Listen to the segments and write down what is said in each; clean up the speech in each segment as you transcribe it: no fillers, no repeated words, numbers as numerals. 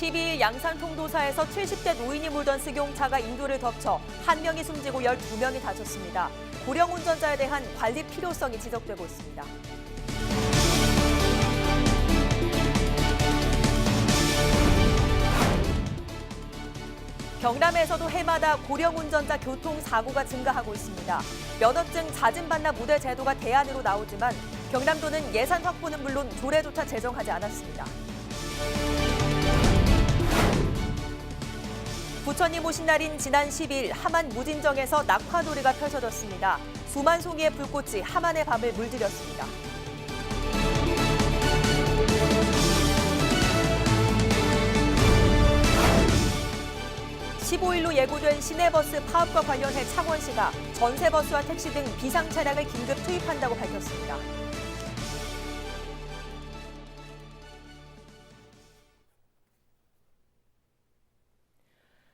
12일 양산 통도사에서 70대 노인이 몰던 승용차가 인도를 덮쳐 1명이 숨지고 12명이 다쳤습니다. 고령 운전자에 대한 관리 필요성이 지적되고 있습니다. 경남에서도 해마다 고령 운전자 교통사고가 증가하고 있습니다. 면허증 자진 반납 우대 제도가 대안으로 나오지만 경남도는 예산 확보는 물론 조례조차 제정하지 않았습니다. 부처님 오신 날인 지난 10일 함안 무진정에서 낙화놀이가 펼쳐졌습니다. 수만 송이의 불꽃이 함안의 밤을 물들였습니다. 15일로 예고된 시내버스 파업과 관련해 창원시가 전세버스와 택시 등 비상 차량을 긴급 투입한다고 밝혔습니다.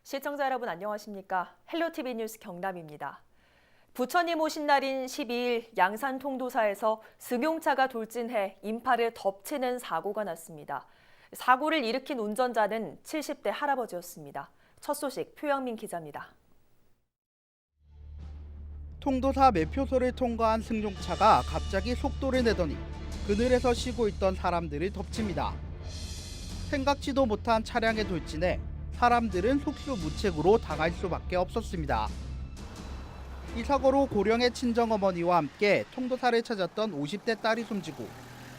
시청자 여러분 안녕하십니까? 헬로티비 뉴스 경남입니다. 부처님 오신 날인 12일 양산 통도사에서 승용차가 돌진해 인파를 덮치는 사고가 났습니다. 사고를 일으킨 운전자는 70대 할아버지였습니다. 첫 소식 표영민 기자입니다. 통도사 매표소를 통과한 승용차가 갑자기 속도를 내더니 그늘에서 쉬고 있던 사람들을 덮칩니다. 생각지도 못한 차량에 돌진해 사람들은 속수무책으로 당할 수밖에 없었습니다. 이 사고로 고령의 친정어머니와 함께 통도사를 찾았던 50대 딸이 숨지고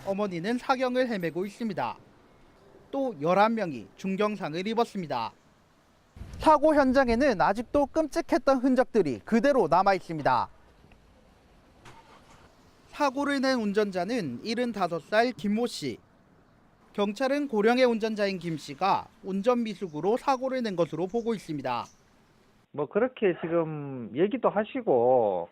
어머니는 사경을 헤매고 있습니다. 또 11명이 중경상을 입었습니다. 사고 현장에는 아직도 끔찍했던 흔적들이 그대로 남아 있습니다. 사고를 낸 운전자는 75살 김모 씨. 경찰은 고령의 운전자인 김 씨가 운전 미숙으로 사고를 낸 것으로 보고 있습니다. 그렇게 지금 얘기도 하시고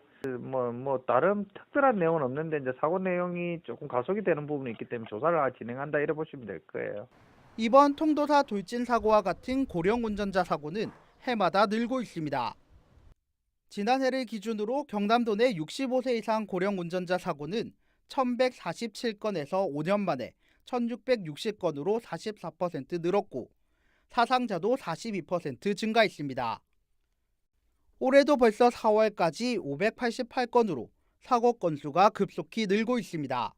다른 특별한 내용은 없는데 이제 사고 내용이 조금 가속이 되는 부분이 있기 때문에 조사를 진행한다 이래 보시면 될 거예요. 이번 통도사 돌진 사고와 같은 고령 운전자 사고는 해마다 늘고 있습니다. 지난해를 기준으로 경남도 내 65세 이상 고령 운전자 사고는 1147건에서 5년 만에 1660건으로 44% 늘었고 사상자도 42% 증가했습니다. 올해도 벌써 4월까지 588건으로 사고 건수가 급속히 늘고 있습니다.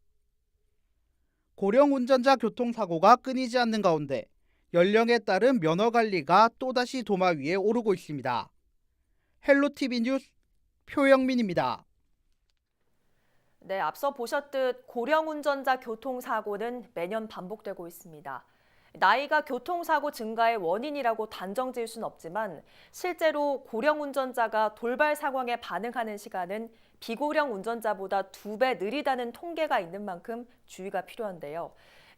고령 운전자 교통사고가 끊이지 않는 가운데 연령에 따른 면허 관리가 또다시 도마 위에 오르고 있습니다. 헬로티비 뉴스 표영민입니다. 네, 앞서 보셨듯 고령 운전자 교통사고는 매년 반복되고 있습니다. 나이가 교통사고 증가의 원인이라고 단정 지을 수는 없지만 실제로 고령 운전자가 돌발 상황에 반응하는 시간은 비고령 운전자보다 2배 느리다는 통계가 있는 만큼 주의가 필요한데요.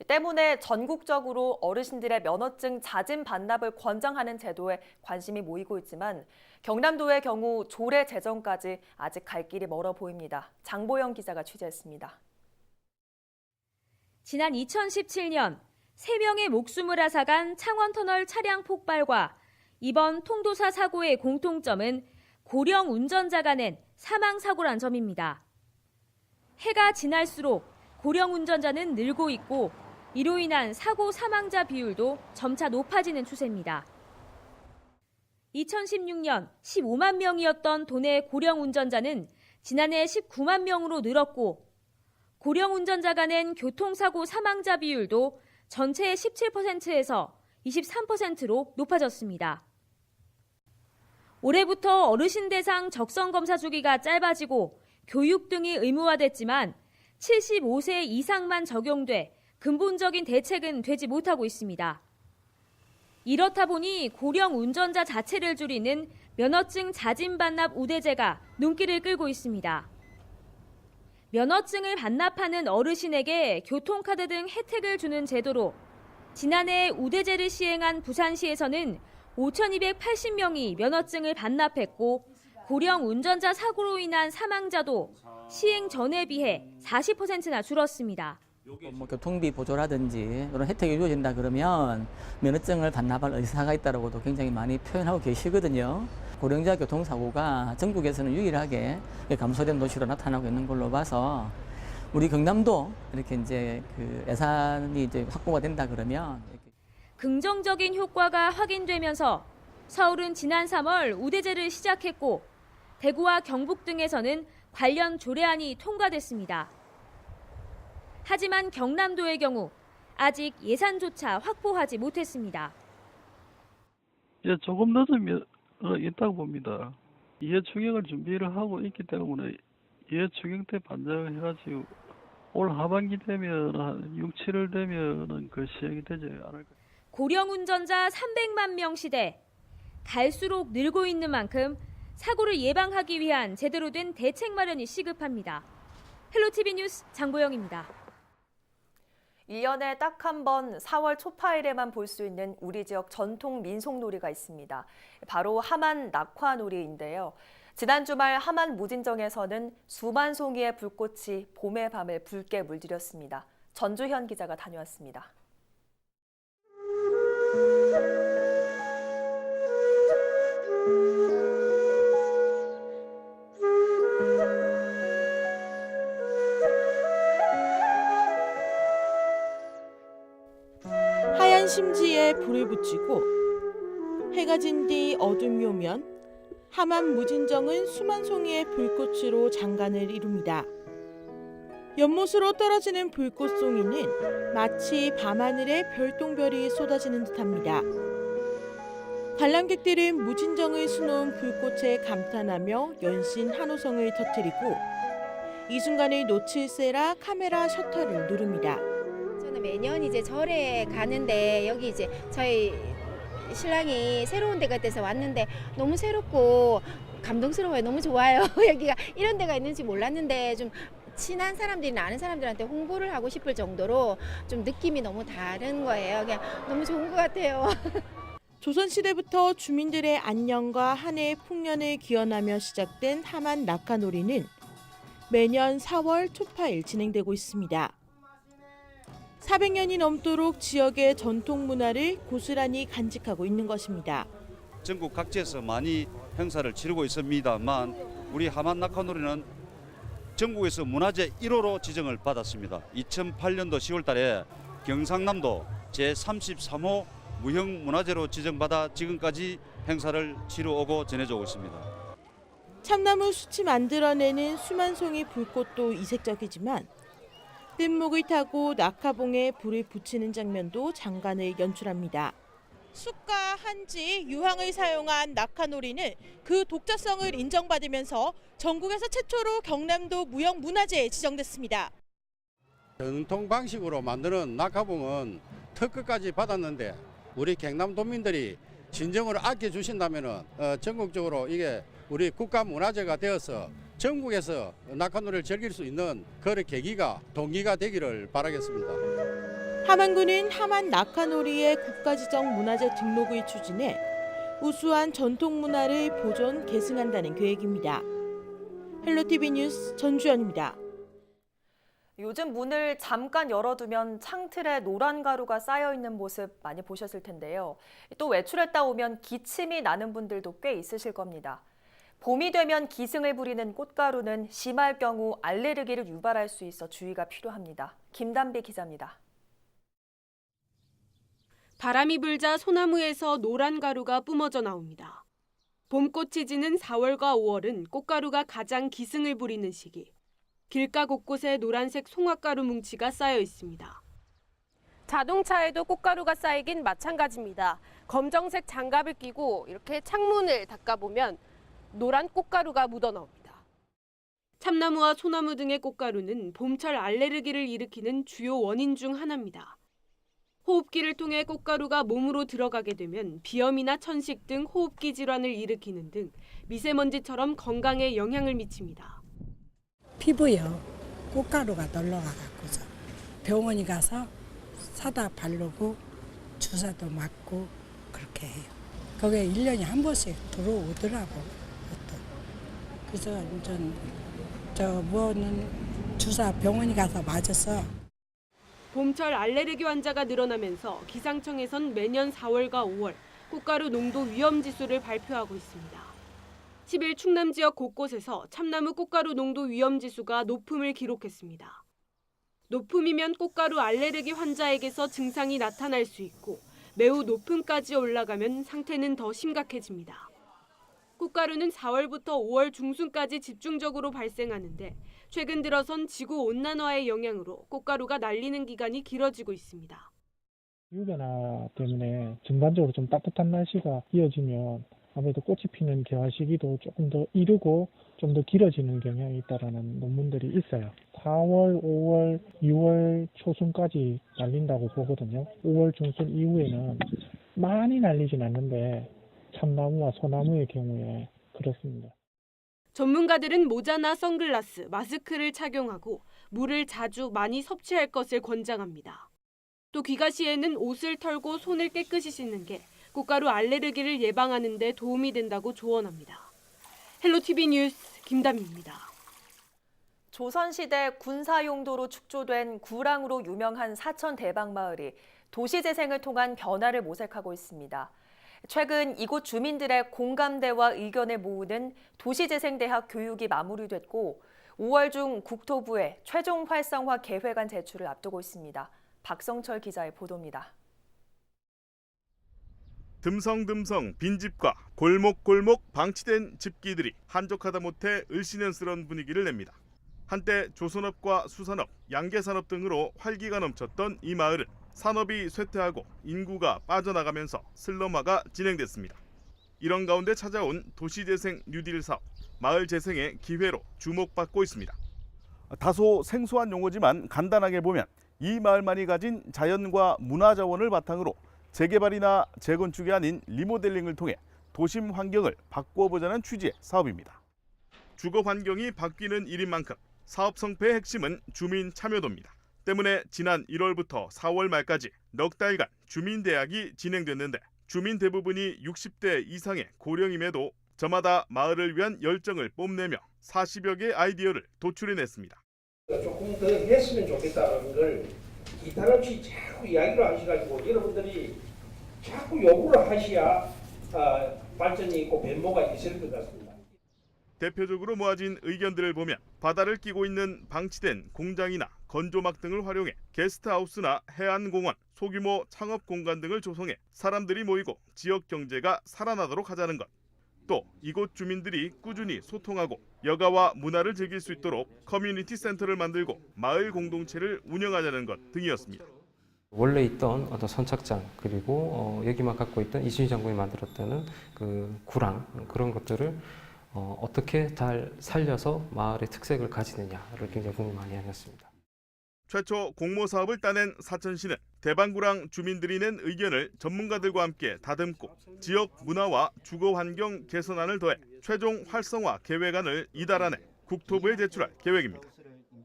때문에 전국적으로 어르신들의 면허증 자진 반납을 권장하는 제도에 관심이 모이고 있지만 경남도의 경우 조례 제정까지 아직 갈 길이 멀어 보입니다. 장보영 기자가 취재했습니다. 지난 2017년 3명의 목숨을 앗아간 창원터널 차량 폭발과 이번 통도사 사고의 공통점은 고령 운전자가 낸 사망사고란 점입니다. 해가 지날수록 고령 운전자는 늘고 있고 이로 인한 사고 사망자 비율도 점차 높아지는 추세입니다. 2016년 15만 명이었던 도내 고령 운전자는 지난해 19만 명으로 늘었고 고령 운전자가 낸 교통사고 사망자 비율도 전체의 17%에서 23%로 높아졌습니다. 올해부터 어르신 대상 적성검사 주기가 짧아지고 교육 등이 의무화됐지만 75세 이상만 적용돼 근본적인 대책은 되지 못하고 있습니다. 이렇다 보니 고령 운전자 자체를 줄이는 면허증 자진 반납 우대제가 눈길을 끌고 있습니다. 면허증을 반납하는 어르신에게 교통카드 등 혜택을 주는 제도로 지난해 우대제를 시행한 부산시에서는 5,280명이 면허증을 반납했고 고령 운전자 사고로 인한 사망자도 시행 전에 비해 40%나 줄었습니다. 교통비 보조라든지 이런 혜택이 주어진다 그러면 면허증을 반납할 의사가 있다고도 굉장히 많이 표현하고 계시거든요. 고령자 교통사고가 전국에서는 유일하게 감소된 도시로 나타나고 있는 걸로 봐서 우리 경남도 이렇게 이제 예산이 이제 확보가 된다 그러면 긍정적인 효과가 확인되면서 서울은 지난 3월 우대제를 시작했고 대구와 경북 등에서는 관련 조례안이 통과됐습니다. 하지만 경남도의 경우 아직 예산조차 확보하지 못했습니다. 조금 늦으면 있다고 봅니다. 이해충행을 준비를 하고 있기 때문에 이해충행 때 반장을 해가지고 올 하반기 되면 한 6, 7월 되면은 그 시행이 되지 않을까. 고령 운전자 300만 명 시대. 갈수록 늘고 있는 만큼 사고를 예방하기 위한 제대로 된 대책 마련이 시급합니다. 헬로티비 뉴스 장보영입니다. 1년에 딱 한 번 4월 초파일에만 볼 수 있는 우리 지역 전통 민속놀이가 있습니다. 바로 하만 낙화놀이인데요. 지난 주말 하만 무진정에서는 수만 송이의 불꽃이 봄의 밤을 붉게 물들였습니다. 전주현 기자가 다녀왔습니다. 하얀 심지에 불을 붙이고 해가 진 뒤 어둠이 오면 하만 무진정은 수만 송이의 불꽃으로 장관을 이룹니다. 연못으로 떨어지는 불꽃송이는 마치 밤하늘에 별똥별이 쏟아지는 듯합니다. 관람객들은 무진정을 수놓은 불꽃에 감탄하며 연신 한호성을 터뜨리고 이 순간을 놓칠세라 카메라 셔터를 누릅니다. 저는 매년 이제 절에 가는데 여기 이제 저희 신랑이 새로운 데 같아서 왔는데 너무 새롭고 감동스러워요. 너무 좋아요. 여기가 이런 데가 있는지 몰랐는데 좀 친한 사람들이나 아는 사람들한테 홍보를 하고 싶을 정도로 좀 느낌이 너무 다른 거예요. 그냥 너무 좋은 것 같아요. 조선시대부터 주민들의 안녕과 한 해의 풍년을 기원하며 시작된 하만 낙하놀이는 매년 4월 초파일 진행되고 있습니다. 400년이 넘도록 지역의 전통 문화를 고스란히 간직하고 있는 것입니다. 전국 각지에서 많이 행사를 치르고 있습니다만 우리 하만 낙하놀이는 전국에서 문화재 1호로 지정을 받았습니다. 2008년도 10월 달에 경상남도 제33호 무형문화재로 지정받아 지금까지 행사를 치러오고 전해져 오고 있습니다. 참나무 숯이 만들어내는 수만 송이 불꽃도 이색적이지만 뗏목을 타고 낙하봉에 불을 붙이는 장면도 장관을 연출합니다. 숯과 한지, 유황을 사용한 낙하놀이는 그 독자성을 인정받으면서 전국에서 최초로 경남도 무형문화재에 지정됐습니다. 전통 방식으로 만드는 낙하봉은 특허까지 받았는데 우리 경남도민들이 진정으로 아껴주신다면 전국적으로 이게 우리 국가문화재가 되어서 전국에서 낙하놀이를 즐길 수 있는 그런 계기가 동기가 되기를 바라겠습니다. 함안군은 하만 낙하놀이의 국가지정 문화재 등록을 추진해 우수한 전통 문화를 보존 계승한다는 계획입니다. 헬로티비 뉴스 전주현입니다. 요즘 문을 잠깐 열어두면 창틀에 노란 가루가 쌓여있는 모습 많이 보셨을 텐데요. 또 외출했다 오면 기침이 나는 분들도 꽤 있으실 겁니다. 봄이 되면 기승을 부리는 꽃가루는 심할 경우 알레르기를 유발할 수 있어 주의가 필요합니다. 김담비 기자입니다. 바람이 불자 소나무에서 노란 가루가 뿜어져 나옵니다. 봄꽃이 지는 4월과 5월은 꽃가루가 가장 기승을 부리는 시기. 길가 곳곳에 노란색 송화가루 뭉치가 쌓여 있습니다. 자동차에도 꽃가루가 쌓이긴 마찬가지입니다. 검정색 장갑을 끼고 이렇게 창문을 닦아보면 노란 꽃가루가 묻어나옵니다. 참나무와 소나무 등의 꽃가루는 봄철 알레르기를 일으키는 주요 원인 중 하나입니다. 호흡기를 통해 꽃가루가 몸으로 들어가게 되면 비염이나 천식 등 호흡기 질환을 일으키는 등 미세먼지처럼 건강에 영향을 미칩니다. 피부요. 꽃가루가 놀러가갖고서 병원에 가서 사다 바르고 주사도 맞고 그렇게 해요. 그게 1년에 한 번씩 들어오더라고. 그래서 뭐는 주사 병원에 가서 맞았어. 봄철 알레르기 환자가 늘어나면서 기상청에선 매년 4월과 5월 꽃가루 농도 위험 지수를 발표하고 있습니다. 10일 충남 지역 곳곳에서 참나무 꽃가루 농도 위험 지수가 높음을 기록했습니다. 높음이면 꽃가루 알레르기 환자에게서 증상이 나타날 수 있고 매우 높음까지 올라가면 상태는 더 심각해집니다. 꽃가루는 4월부터 5월 중순까지 집중적으로 발생하는데 최근 들어선 지구온난화의 영향으로 꽃가루가 날리는 기간이 길어지고 있습니다. 기후변화 때문에 전반적으로 좀 따뜻한 날씨가 이어지면 아무래도 꽃이 피는 개화 시기도 조금 더 이르고 좀 더 길어지는 경향이 있다라는 논문들이 있어요. 4월, 5월, 6월 초순까지 날린다고 보거든요. 5월 중순 이후에는 많이 날리진 않는데 참나무와 소나무의 경우에 그렇습니다. 전문가들은 모자나 선글라스, 마스크를 착용하고 물을 자주 많이 섭취할 것을 권장합니다. 또 귀가 시에는 옷을 털고 손을 깨끗이 씻는 게 꽃가루 알레르기를 예방하는 데 도움이 된다고 조언합니다. 헬로티비 뉴스 김담희입니다. 조선시대 군사용도로 축조된 구랑으로 유명한 사천 대방마을이 도시재생을 통한 변화를 모색하고 있습니다. 최근 이곳 주민들의 공감대와 의견을 모으는 도시재생대학 교육이 마무리됐고 5월 중 국토부에 최종 활성화 계획안 제출을 앞두고 있습니다. 박성철 기자의 보도입니다. 듬성듬성 빈집과 골목골목 방치된 집기들이 한적하다 못해 을씨년스러운 분위기를 냅니다. 한때 조선업과 수산업, 양계산업 등으로 활기가 넘쳤던 이 마을은 산업이 쇠퇴하고 인구가 빠져나가면서 슬럼화가 진행됐습니다. 이런 가운데 찾아온 도시재생 뉴딜 사업, 마을 재생의 기회로 주목받고 있습니다. 다소 생소한 용어지만 간단하게 보면 이 마을만이 가진 자연과 문화 자원을 바탕으로 재개발이나 재건축이 아닌 리모델링을 통해 도심 환경을 바꿔보자는 취지의 사업입니다. 주거 환경이 바뀌는 일인 만큼 사업 성패의 핵심은 주민 참여도입니다. 때문에 지난 1월부터 4월 말까지 넉 달간 주민대학이 진행됐는데 주민 대부분이 60대 이상의 고령임에도 저마다 마을을 위한 열정을 뽐내며 40여 개의 아이디어를 도출해냈습니다. 조금 더 했으면 좋겠다는 걸 이탈없이 자꾸 이야기를 하셔가지고 여러분들이 자꾸 요구를 하셔야 발전이 있고 변모가 있을 것 같습니다. 대표적으로 모아진 의견들을 보면 바다를 끼고 있는 방치된 공장이나 건조막 등을 활용해 게스트하우스나 해안공원, 소규모 창업 공간 등을 조성해 사람들이 모이고 지역 경제가 살아나도록 하자는 것. 또 이곳 주민들이 꾸준히 소통하고 여가와 문화를 즐길 수 있도록 커뮤니티 센터를 만들고 마을 공동체를 운영하자는 것 등이었습니다. 원래 있던 어떤 선착장 그리고 여기만 갖고 있던 이순신 장군이 만들었다는 그 구랑 그런 것들을 어떻게 잘 살려서 마을의 특색을 가지느냐를 굉장히 고민 많이 하셨습니다. 최초 공모 사업을 따낸 사천시는 대방구랑 주민들이 낸 의견을 전문가들과 함께 다듬고 지역 문화와 주거 환경 개선안을 더해 최종 활성화 계획안을 이달 안에 국토부에 제출할 계획입니다.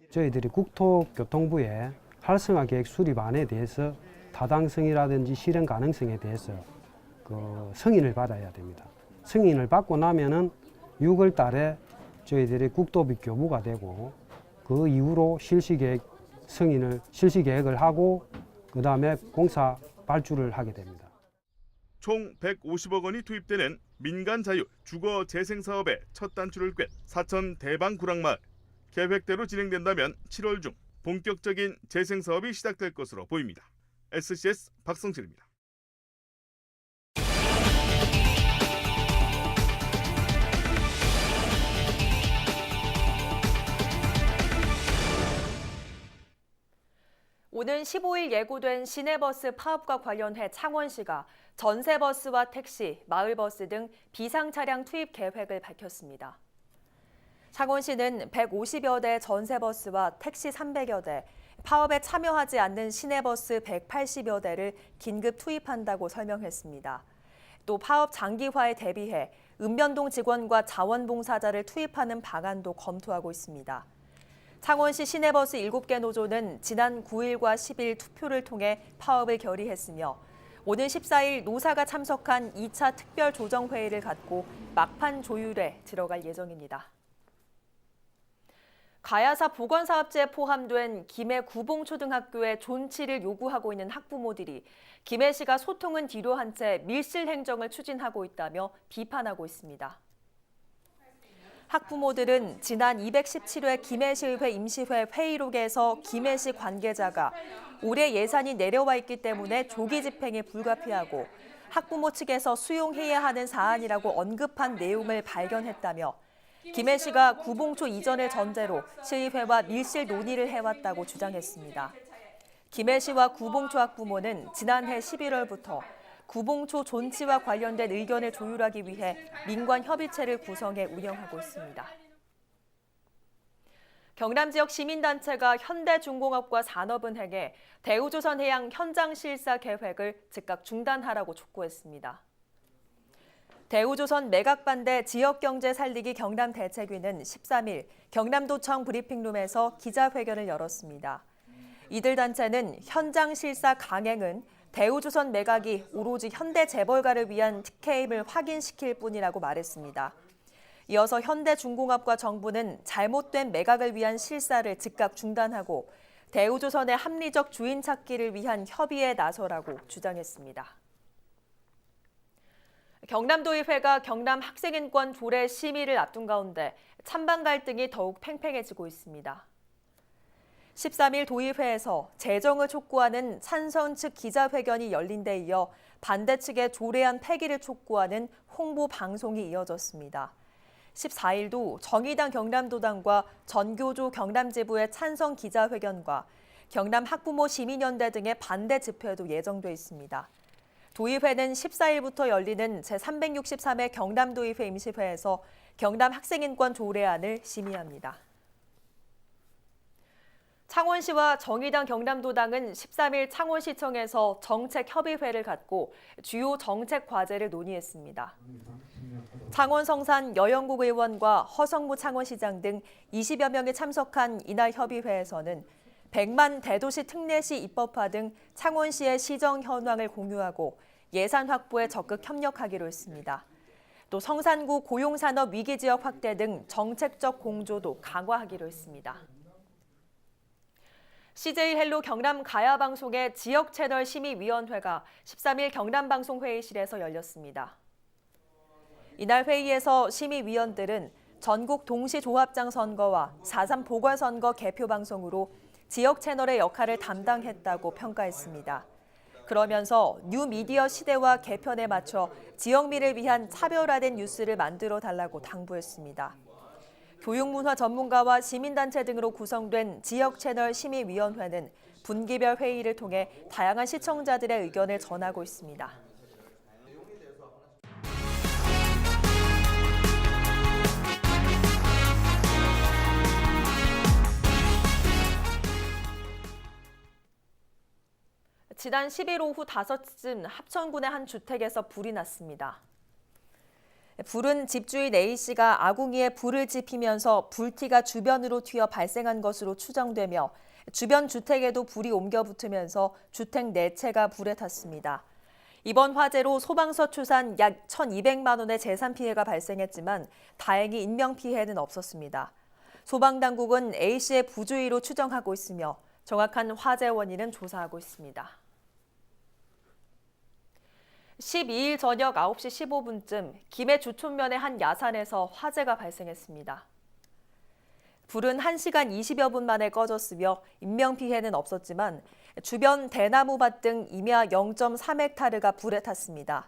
저희들이 국토교통부에 활성화 계획 수립안에 대해서 타당성이라든지 실현 가능성에 대해서 그 승인을 받아야 됩니다. 승인을 받고 나면은 6월 달에 저희들이 국토부 교부가 되고 그 이후로 실시 계획을 하고 그 다음에 공사 발주를 하게 됩니다. 총 150억 원이 투입되는 민간 자유 주거 재생 사업의 첫 단추를 꿰 사천 대방구랑마을. 계획대로 진행된다면 7월 중 본격적인 재생 사업이 시작될 것으로 보입니다. SCS 박성철입니다. 오는 15일 예고된 시내버스 파업과 관련해 창원시가 전세버스와 택시, 마을버스 등 비상차량 투입 계획을 밝혔습니다. 창원시는 150여 대 전세버스와 택시 300여 대, 파업에 참여하지 않는 시내버스 180여 대를 긴급 투입한다고 설명했습니다. 또 파업 장기화에 대비해 읍면동 직원과 자원봉사자를 투입하는 방안도 검토하고 있습니다. 창원시 시내버스 7개 노조는 지난 9일과 10일 투표를 통해 파업을 결의했으며 오는 14일 노사가 참석한 2차 특별조정회의를 갖고 막판 조율에 들어갈 예정입니다. 가야사 보건사업제에 포함된 김해 구봉초등학교의 존치를 요구하고 있는 학부모들이 김해시가 소통은 뒤로 한 채 밀실 행정을 추진하고 있다며 비판하고 있습니다. 학부모들은 지난 217회 김해시의회 임시회 회의록에서 김해시 관계자가 올해 예산이 내려와 있기 때문에 조기 집행이 불가피하고 학부모 측에서 수용해야 하는 사안이라고 언급한 내용을 발견했다며 김해시가 구봉초 이전을 전제로 시의회와 밀실 논의를 해왔다고 주장했습니다. 김해시와 구봉초 학부모는 지난해 11월부터 구봉초 존치와 관련된 의견을 조율하기 위해 민관협의체를 구성해 운영하고 있습니다. 경남 지역 시민단체가 현대중공업과 산업은행에 대우조선해양 현장 실사 계획을 즉각 중단하라고 촉구했습니다. 대우조선 매각반대 지역경제 살리기 경남대책위는 13일 경남도청 브리핑룸에서 기자회견을 열었습니다. 이들 단체는 현장 실사 강행은 대우조선 매각이 오로지 현대재벌가를 위한 특혜임을 확인시킬 뿐이라고 말했습니다. 이어서 현대중공업과 정부는 잘못된 매각을 위한 실사를 즉각 중단하고 대우조선의 합리적 주인 찾기를 위한 협의에 나서라고 주장했습니다. 경남도의회가 경남 학생인권 조례 심의를 앞둔 가운데 찬반 갈등이 더욱 팽팽해지고 있습니다. 13일 도의회에서 재정을 촉구하는 찬성 측 기자회견이 열린 데 이어 반대 측의 조례안 폐기를 촉구하는 홍보 방송이 이어졌습니다. 14일도 정의당 경남도당과 전교조 경남지부의 찬성 기자회견과 경남 학부모 시민연대 등의 반대 집회도 예정돼 있습니다. 도의회는 14일부터 열리는 제363회 경남도의회 임시회에서 경남 학생인권 조례안을 심의합니다. 창원시와 정의당 경남도당은 13일 창원시청에서 정책협의회를 갖고 주요 정책 과제를 논의했습니다. 창원 성산 여영국 의원과 허성무 창원시장 등 20여 명이 참석한 이날 협의회에서는 100만 대도시 특례시 입법화 등 창원시의 시정 현황을 공유하고 예산 확보에 적극 협력하기로 했습니다. 또 성산구 고용산업 위기지역 확대 등 정책적 공조도 강화하기로 했습니다. CJ 헬로 경남 가야방송의 지역채널 심의위원회가 13일 경남방송회의실에서 열렸습니다. 이날 회의에서 심의위원들은 전국 동시조합장 선거와 4.3 보궐선거 개표방송으로 지역채널의 역할을 담당했다고 평가했습니다. 그러면서 뉴미디어 시대와 개편에 맞춰 지역민을 위한 차별화된 뉴스를 만들어 달라고 당부했습니다. 교육문화 전문가와 시민단체 등으로 구성된 지역채널 심의위원회는 분기별 회의를 통해 다양한 시청자들의 의견을 전하고 있습니다. 지난 10일 오후 5시쯤 합천군의 한 주택에서 불이 났습니다. 불은 집주인 A씨가 아궁이에 불을 지피면서 불티가 주변으로 튀어 발생한 것으로 추정되며 주변 주택에도 불이 옮겨 붙으면서 주택 4채가 불에 탔습니다. 이번 화재로 소방서 추산 약 1,200만 원의 재산 피해가 발생했지만 다행히 인명피해는 없었습니다. 소방당국은 A씨의 부주의로 추정하고 있으며 정확한 화재 원인은 조사하고 있습니다. 12일 저녁 9시 15분쯤 김해 주촌면의 한 야산에서 화재가 발생했습니다. 불은 1시간 20여 분 만에 꺼졌으며 인명피해는 없었지만 주변 대나무밭 등 임야 0.3헥타르가 불에 탔습니다.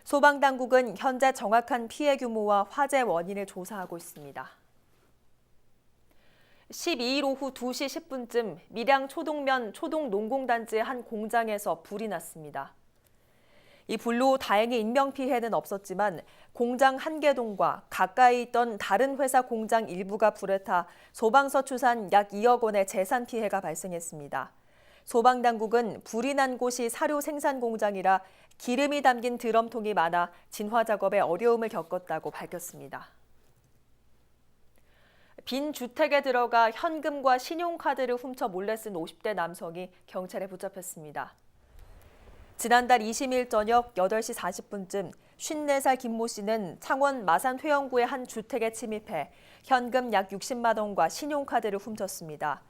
소방당국은 현재 정확한 피해 규모와 화재 원인을 조사하고 있습니다. 12일 오후 2시 10분쯤 밀양 초동면 초동농공단지의 한 공장에서 불이 났습니다. 이 불로 다행히 인명피해는 없었지만 공장 1개동과 가까이 있던 다른 회사 공장 일부가 불에 타 소방서 추산 약 2억 원의 재산 피해가 발생했습니다. 소방당국은 불이 난 곳이 사료 생산 공장이라 기름이 담긴 드럼통이 많아 진화 작업에 어려움을 겪었다고 밝혔습니다. 빈 주택에 들어가 현금과 신용카드를 훔쳐 몰래 쓴 50대 남성이 경찰에 붙잡혔습니다. 지난달 20일 저녁 8시 40분쯤 54살 김모 씨는 창원 마산 회영구의 한 주택에 침입해 현금 약 60만 원과 신용카드를 훔쳤습니다.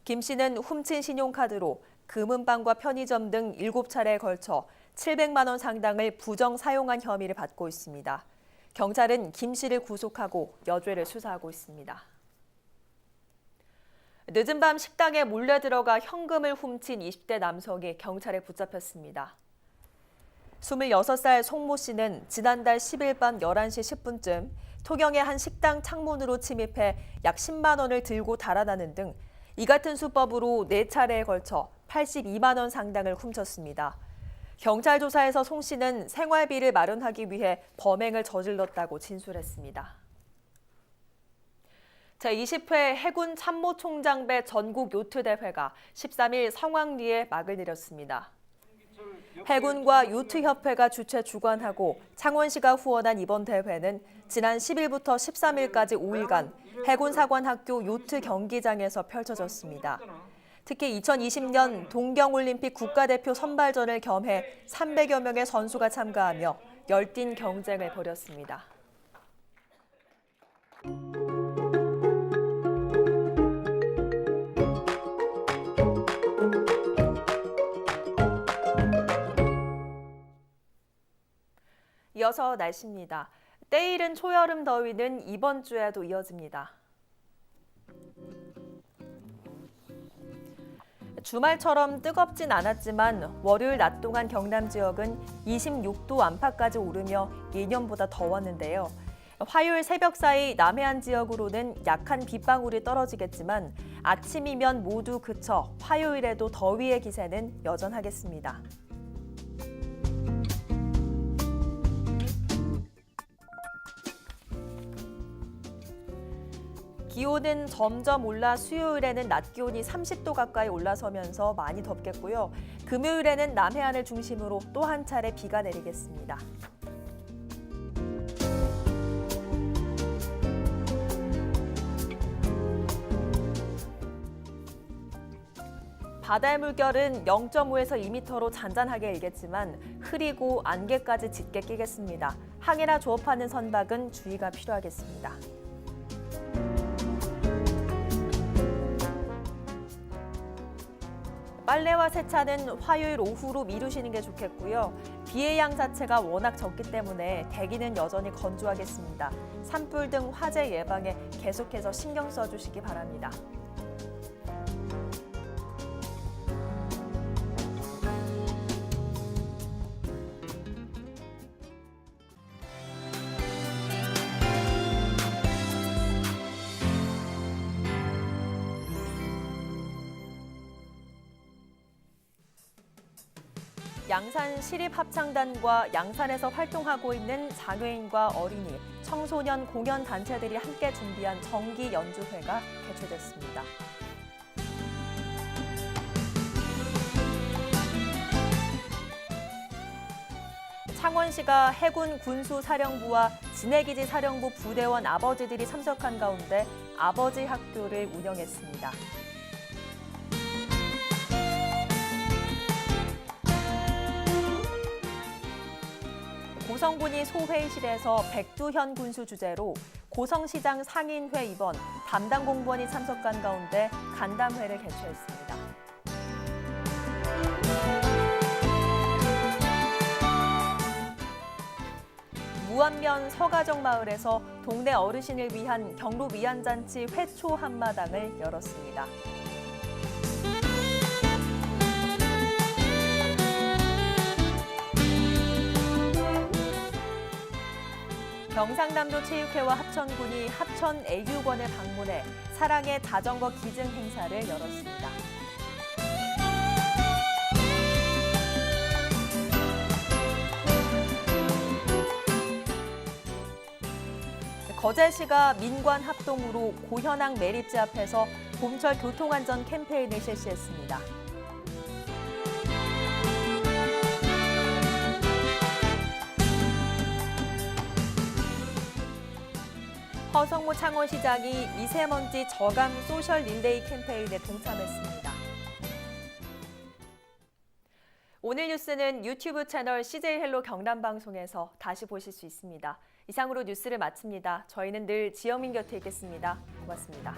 김 씨는 훔친 신용카드로 금은방과 편의점 등 7차례에 걸쳐 700만 원 상당을 부정 사용한 혐의를 받고 있습니다. 경찰은 김 씨를 구속하고 여죄를 수사하고 있습니다. 늦은 밤 식당에 몰래 들어가 현금을 훔친 20대 남성이 경찰에 붙잡혔습니다. 26살 송모 씨는 지난달 10일 밤 11시 10분쯤 토경의 한 식당 창문으로 침입해 약 10만 원을 들고 달아나는 등 이 같은 수법으로 4차례에 걸쳐 82만 원 상당을 훔쳤습니다. 경찰 조사에서 송 씨는 생활비를 마련하기 위해 범행을 저질렀다고 진술했습니다. 제20회 해군 참모총장배 전국 요트 대회가 13일 성황리에 막을 내렸습니다. 해군과 요트협회가 주최 주관하고 창원시가 후원한 이번 대회는 지난 10일부터 13일까지 5일간 해군사관학교 요트 경기장에서 펼쳐졌습니다. 특히 2020년 동경올림픽 국가대표 선발전을 겸해 300여 명의 선수가 참가하며 열띤 경쟁을 벌였습니다. 이어서 날씨입니다. 때이른 초여름 더위는 이번 주에도 이어집니다. 주말처럼 뜨겁진 않았지만 월요일 낮 동안 경남 지역은 26도 안팎까지 오르며 예년보다 더웠는데요. 화요일 새벽 사이 남해안 지역으로는 약한 빗방울이 떨어지겠지만 아침이면 모두 그쳐 화요일에도 더위의 기세는 여전하겠습니다. 기온은 점점 올라 수요일에는 낮 기온이 30도 가까이 올라서면서 많이 덥겠고요. 금요일에는 남해안을 중심으로 또 한 차례 비가 내리겠습니다. 바다의 물결은 0.5에서 2m로 잔잔하게 일겠지만 흐리고 안개까지 짙게 끼겠습니다. 항해나 조업하는 선박은 주의가 필요하겠습니다. 빨래와 세차는 화요일 오후로 미루시는 게 좋겠고요. 비의 양 자체가 워낙 적기 때문에 대기는 여전히 건조하겠습니다. 산불 등 화재 예방에 계속해서 신경 써주시기 바랍니다. 양산 시립합창단과 양산에서 활동하고 있는 장애인과 어린이, 청소년 공연 단체들이 함께 준비한 정기 연주회가 개최됐습니다. 창원시가 해군 군수사령부와 진해기지 사령부 부대원 아버지들이 참석한 가운데 아버지 학교를 운영했습니다. 고성군이 소회의실에서 백두현 군수 주재로 고성시장 상인회 입원, 담당 공무원이 참석한 가운데 간담회를 개최했습니다. 무안면 서가정 마을에서 동네 어르신을 위한 경로 위안잔치 회초 한마당을 열었습니다. 경상남도 체육회와 합천군이 합천 애육원을 방문해 사랑의 자전거 기증 행사를 열었습니다. 거제시가 민관 합동으로 고현항 매립지 앞에서 봄철 교통안전 캠페인을 실시했습니다. 허성모 창원시장이 미세먼지 저감 소셜 릴레이 캠페인에 동참했습니다. 오늘 뉴스는 유튜브 채널 CJ 헬로 경남 방송에서 다시 보실 수 있습니다. 이상으로 뉴스를 마칩니다. 저희는 늘 지영민 곁에 있겠습니다. 고맙습니다.